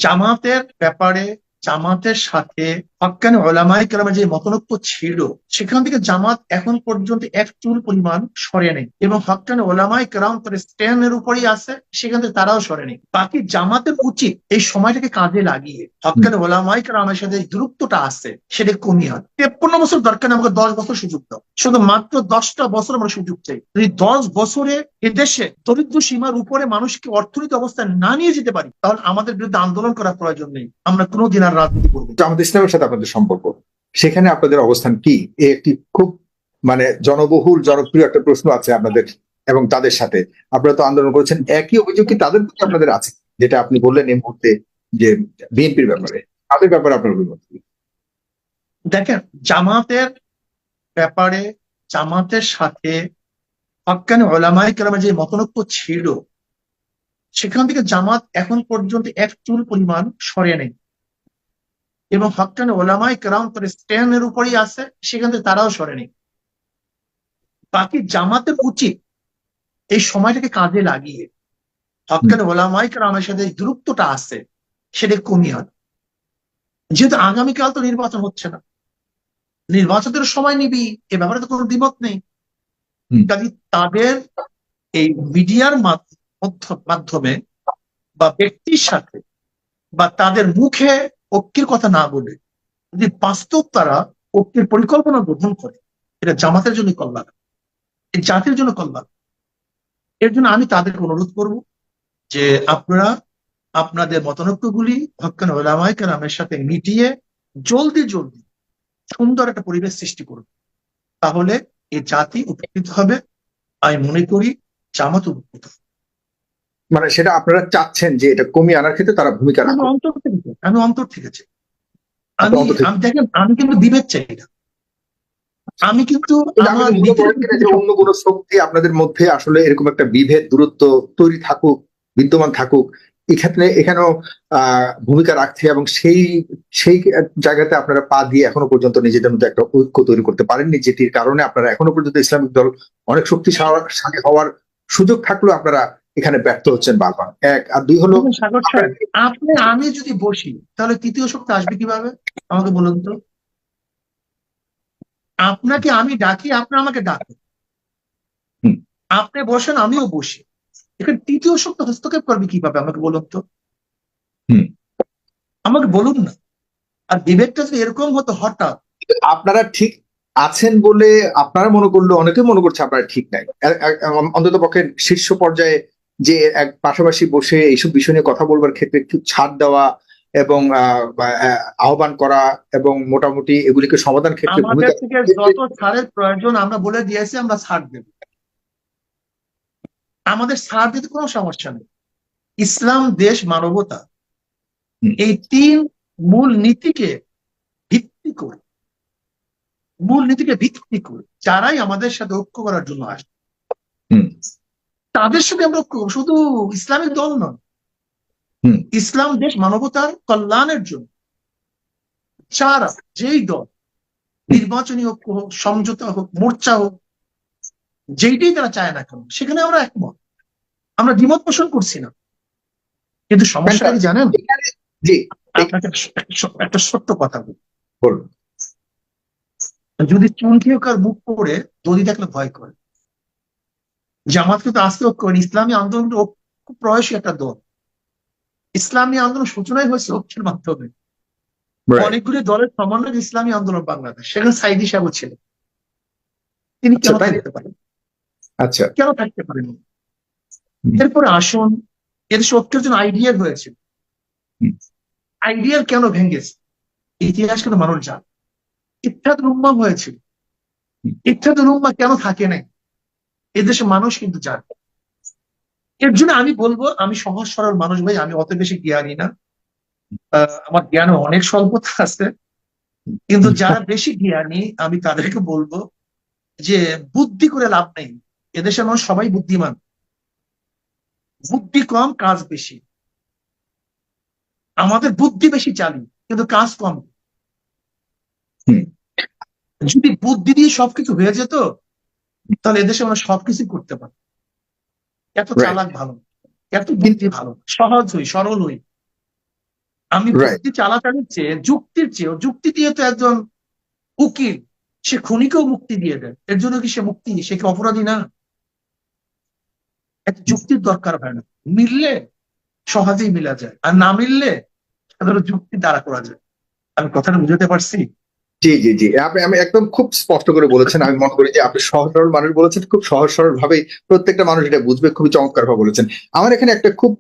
জামাতের ব্যাপারে জামাতের সাথে হক্কানি উলামায়ে কেরামের যে মতনৈক্য ছিল, সেখান থেকে জামাত এখন পর্যন্ত এক চুল পরিমাণ সরে নেই, এবং হক্কানি উলামায়ে কেরাম তার স্ট্যান্ডের উপরই আছে, সেখান থেকে তারাও সরে নেই। বাকি জামাতের উচিত এই সময়টাকে কাজে লাগিয়ে হক্কানি উলামায়ে কেরামের সাথে যে দূরত্বটা আছে সেটা কমিয়ে হয়। 53 বছর দরকার নেই, আমাকে 10 বছর সুযোগ দাও, শুধু মাত্র 10টা বছর আমরা সুযোগ চাই। যদি 10 বছরে এদেশে দরিদ্র সীমার উপরে মানুষকে অর্থনৈতিক অবস্থায় না নিয়ে যেতে পারি, তাহলে আমাদের বিরুদ্ধে আন্দোলন করার প্রয়োজন নেই, আমরা কোনোদিন আর রাজনীতি করবো না। জামাত ইসলামের সাথে আপনাদের সম্পর্ক, সেখানে আপনাদের অবস্থান কি? একটি খুব জনবহুল জনপ্রিয় একটা প্রশ্ন আছে আপনাদের এবং তাদের সাথে। আপনারা তো আন্দোলন করেছেন, একই অভিযোগ কি তাদের প্রতি আপনাদের আছে? যেটা আপনি বললেন এই মুহূর্তে যে বিএনপির ব্যাপারে, তাদের ব্যাপারে আপনার অভিমত কি? দেখেন, জামাতের ব্যাপারে জামাতের সাথে হক্কানি উলামায়ে কেরামের যে মতনৈক্য ছিল, সেখান থেকে জামাত এখন পর্যন্ত এক চুল পরিমাণ সরে নেই, এবং হক্কানি উলামায়ে কেরাম তার স্ট্যান্ডের উপরই আছে, সেখান থেকে তারাও সরে নেই। বাকি জামাতের উচিত এই সময়টাকে কাজে লাগিয়ে হক্কানি উলামায়ে কেরামের সাথে যে দূরত্বটা আছে সেটা কমিয়ে হয়। যেহেতু আগামীকাল তো নির্বাচন হচ্ছে না, নির্বাচনের সময় নিবি, এ ব্যাপারে তো কোনো দ্বিমত নেই। কাজে তাদের এই মিডিয়ার মাধ্যমে বা ব্যক্তির সাথে বা তাদের মুখে ঐক্যের কথা না বলে যদি বাস্তব তারা ঐক্যের পরিকল্পনা গ্রহণ করে, এটা জামাতের জন্য কল্যাণ, এই জাতির জন্য কল্যাণ। এর জন্য আমি তাদেরকে অনুরোধ করব যে আপনারা আপনাদের মতানৈক্যগুলি হক্কানি উলামায়ে কেরামের সাথে মিটিয়ে জলদি জলদি সুন্দর একটা পরিবেশ সৃষ্টি করুন, তাহলে এই জাতি উপকৃত হবে। আমি মনে করি জামাত উপকৃত হবে। সেটা আপনারা চাচ্ছেন যে এটা কমিয়ে আনার ক্ষেত্রে তারা ভূমিকা আমি রাখুক? অন্তর থেকে চাই। আমি দেখেন, আমি কিন্তু বিভেদ চাই না, আমি কিন্তু আমার অন্য কোন শক্তি আপনাদের মধ্যে আসলে এরকম একটা বিভেদ দূরত্ব তৈরি থাকুক, বিদ্যমান থাকুক, এখানেও ভূমিকা রাখছে, এবং সেই সেই জায়গাতে আপনারা পা দিয়ে এখনো পর্যন্ত নিজেদের মধ্যে একটা ঐক্য তৈরি করতে পারেননি, যেটির কারণে আপনারা এখনো পর্যন্ত ইসলামিক দল অনেক শক্তিশালী হওয়ার সুযোগ থাকলেও আপনারা এখানে ব্যর্থ হচ্ছেন বারবার। এক আর দুই হলো, আমি যদি বসি তাহলে তৃতীয় শক্তি আসবে কিভাবে আমাকে বলুন তো? আপনাকে আমি ডাকি, আপনি আমাকে ডাকেন, আপনি বসেন আমিও বসি, এখানে তৃতীয় শক্তি হস্তক্ষেপ করবে কিভাবে আমাকে বলুন তো? আমাকে বলুন না। আর বিবেকটা যদি এরকম হতো হঠাৎ, আপনারা ঠিক আছেন বলে আপনারা মনে করলে অনেকে মনে করছে আপনারা ঠিক নাই, অন্তত পক্ষে শীর্ষ পর্যায়ে যে এক পাশাপাশি বসে এইসব বিষয় নিয়ে কথা বলবার ক্ষেত্রে একটু ছাড় দেওয়া এবং আহ্বান করা এবং মোটামুটি এগুলিকে সমাধান ক্ষেত্রে আমাদের থেকে যত ছাড়ের প্রয়োজন আমরা বলে দিয়েছি, আমরা ছাড় দেব, আমাদের ছাড় দিতে কোনো সমস্যা নেই। ইসলাম, দেশ, মানবতা, এই 3 মূল নীতিকে ভিত্তি করে যারাই আমাদের সাথে ঐক্য করার জন্য আসে তাদের সাথে আমরা ঐক্য, শুধু ইসলামিক দল নয়, ইসলাম, দেশ, মানবতার কল্যাণের জন্য যারা যেই দল, নির্বাচনী ঐক্য হোক, সমঝোতা হোক, মোর্চা হোক, যেইটাই তারা চায় না কেন, সেখানে আমরা একমত, আমরা দ্বিমত পোষণ করছি না। কিন্তু সমস্যা কি জানেন? আপনাকে একটা সত্য কথা বলুন, যদি চুনকিওকার মুখ পড়ে দড়ি থাকলে ভয় করে। জামাত কিন্তু আজকে ঐক্য, ইসলামী আন্দোলন খুব প্রয়াসী একটা দল। ইসলামী আন্দোলন সূচনাই হয়েছে ঐক্যের মাধ্যমে। অনেকগুলি দলের সমন্বয় ইসলামী আন্দোলন বাংলাদেশ, সেখানে সাইদি সাহেব ছিলেন। তিনি কেন থাকতে পারেন? কেন থাকতে পারেন? এরপরে আসুন, এদেশে ঐক্যের জন্য আইডিয়াল হয়েছিল, আইডিয়াল কেন ভেঙেছে ইতিহাস কিন্তু মানুষ জানে। ইত্তেহাদুল উম্মাহ হয়েছিল, ইত্তেহাদুল উম্মাহ কেন থাকে নাই এদেশে মানুষ কিন্তু জানে। এর জন্য আমি বলবো, আমি সহজ সরল মানুষ ভাই, আমি অত বেশি জ্ঞানী না, আমার জ্ঞান অনেক স্বল্পতা আছে, কিন্তু যারা বেশি জ্ঞানী আমি তাদেরকে বলবো যে বুদ্ধি করে লাভ নেই। এদেশের মানুষ সবাই বুদ্ধিমান, বুদ্ধি কম কাজ বেশি। আমাদের বুদ্ধি বেশি চালু, কিন্তু কাজ কম। যদি বুদ্ধি দিয়ে সবকিছু হয়ে যেত, তাহলে এদেশে আমরা সবকিছু করতে পারি। এত চালাক ভালো, এত বুদ্ধি ভালো, সহজ হই, সরল হই। আমি যুক্তি চালাচালির চেয়ে যুক্তি দিয়ে তো একজন উকিল সে খুনিকেও মুক্তি দিয়ে দেয়, এর জন্য কি সে মুক্তি, সে কি অপরাধী না? একটা যুক্তির দরকার হয় না, মিললে সহজেই মিলা যায়, আর না মিললে সাধারণ যুক্তি দ্বারা করা যায়। আমি কথাটা বুঝাতে পারছি? জি জি জি, আমি একদম খুব স্পষ্ট করে বলেছেন। আমি মনে করি যে আপনি সহজ সরল মানুষ বলেছেন, খুব সহজ সরল ভাবেই প্রত্যেকটা মানুষ এটা বুঝবে, খুবই চমৎকার ভাবে বলেছেন। আমার এখানে একটা খুব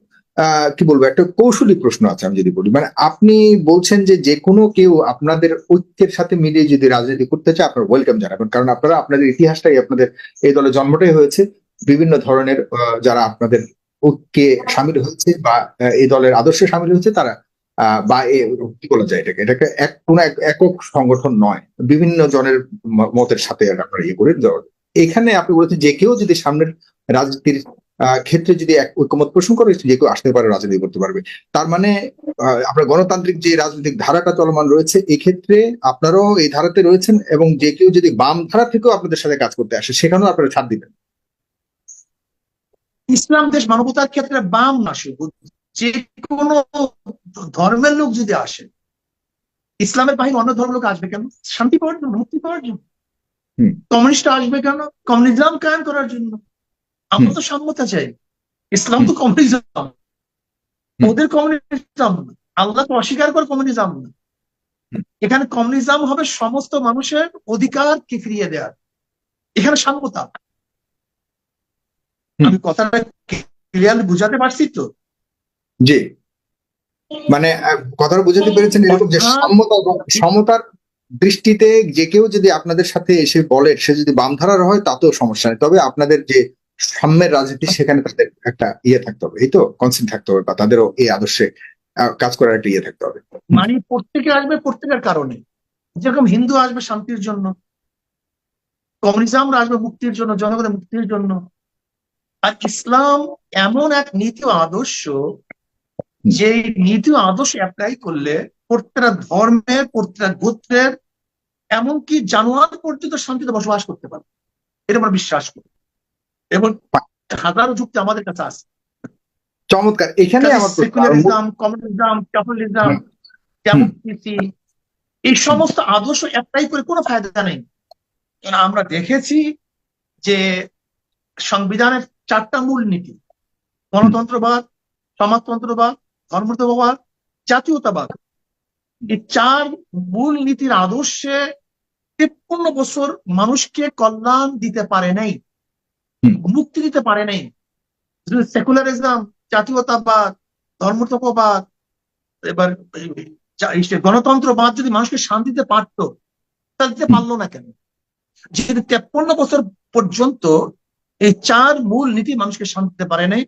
কি বলবো, একটা কৌশলী প্রশ্ন আছে আমি যদি বলি। মানে আপনি বলছেন যে যে কোনো কেউ আপনাদের ঐক্যের সাথে মিলিয়ে যদি রাজনীতি করতে চায় আপনারা ওয়েলকাম জানাবেন, কারণ আপনারা আপনাদের ইতিহাসটাই, আপনাদের এই দলের জন্মটাই হয়েছে বিভিন্ন ধরনের যারা আপনাদের ঐক্যে সামিল হয়েছে বা এই দলের আদর্শে সামিল হয়েছে তারা বা কি বলা যায় এটাকে, কোনো একক সংগঠন নয়, বিভিন্ন জনের মতের সাথে আপনারা ইয়ে করে দেওয়া। এখানে আপনি বলেছেন যে কেউ যদি সামনের রাজনীতির ক্ষেত্রে যদি এক ঐকমত পোষণ করে যে কেউ আসতে পারে, রাজনীতি করতে পারবে। তার মানে আপনার গণতান্ত্রিক যে রাজনৈতিক ধারাটা চলমান রয়েছে এই ক্ষেত্রে আপনারাও এই ধারাতে রয়েছেন, এবং যে কেউ যদি বাম ধারা থেকেও আপনাদের সাথে কাজ করতে আসে সেখানেও আপনারা ছাড় দিবেন। ইসলাম দেশ মানবতার ক্ষেত্রে বাম না, শুধু যে কোনো ধর্মের লোক যদি আসে, ইসলামের বাহিনী অন্য ধর্মের লোক আসবে কেন? শান্তি পাওয়ার জন্য, মুক্তি পাওয়ার জন্য। কমিউনিস্ট আসবে কেন? কমিউনিজম কায়েম করার জন্য। আমরা তো সাম্যতা চাই, ইসলাম তো কমিউনিজম, ওদের কমিউনিজম না, আল্লাহ তো অস্বীকার করে কমিউনিজম না। এখানে কমিউনিজম হবে সমস্ত মানুষের অধিকারকে ফিরিয়ে দেওয়ার, এখানে সাম্যতা। আমি কথাটা ক্লিয়ারলি বুঝাতে পারছি তো? জি, মানে কথাটা বুঝাতে পেরেছেন এরকম যে সমতার দৃষ্টিতে যে কেউ যদি আপনাদের সাথে এসে বলে সে যদি বামধারার হয় তাতেও সমস্যা নেই, তবে আপনাদের যে সাম্যের রাজনীতি সেখানে তাদের একটা ইয়ে থাকতে হবে, এই তো কনসেন্ট থাকতে হবে, বা তাদেরও এই আদর্শে কাজ করার একটা ইয়ে থাকতে হবে। মানে প্রত্যেকে আসবে প্রত্যেকের কারণে, যেরকম হিন্দু আসবে শান্তির জন্য, কমিউনিজমরা আসবে মুক্তির জন্য, জনগণের মুক্তির জন্য। আর ইসলাম এমন এক নীতি আদর্শ যে নীতি আদর্শ অ্যাপ্লাই করলে প্রত্যেকটা ধর্মের, প্রত্যেকটা গোত্রের, এমনকি জানোয়ার পর্যন্ত শান্তিতে বসবাস করতে পারে, এটা আমরা বিশ্বাস করি, এবং হাজারো যুক্তি আমাদের কাছে আছে। চমৎকার। এখানে সেকুলারিজম, কমিউনিজম, ক্যাপিটালিজম, ডেমোক্রেসি, এই সমস্ত আদর্শ অ্যাপ্লাই করে কোনো ফায়দা নেই। আমরা দেখেছি যে সংবিধানের 4টা মূল নীতি, গণতন্ত্রবাদ, সমাজতন্ত্রবাদ, ধর্মতন্ত্রবাদ, জাতীয়তাবাদ, এই 4 মূল নীতির আদর্শে 53 বছর মানুষকে কল্যাণ দিতে পারে নাই, মুক্তি দিতে পারে নাই। সেকুলারিজম, জাতীয়তাবাদ, ধর্মতত্ত্ববাদ, এবার গণতন্ত্রবাদ যদি মানুষকে শান্তি দিতে পারতো, তাহলে দিতে পারলো না কেন? যেহেতু 53 বছর পর্যন্ত এই 4 মূল নীতি মানুষকে শান্তি দিতে পারে নাই,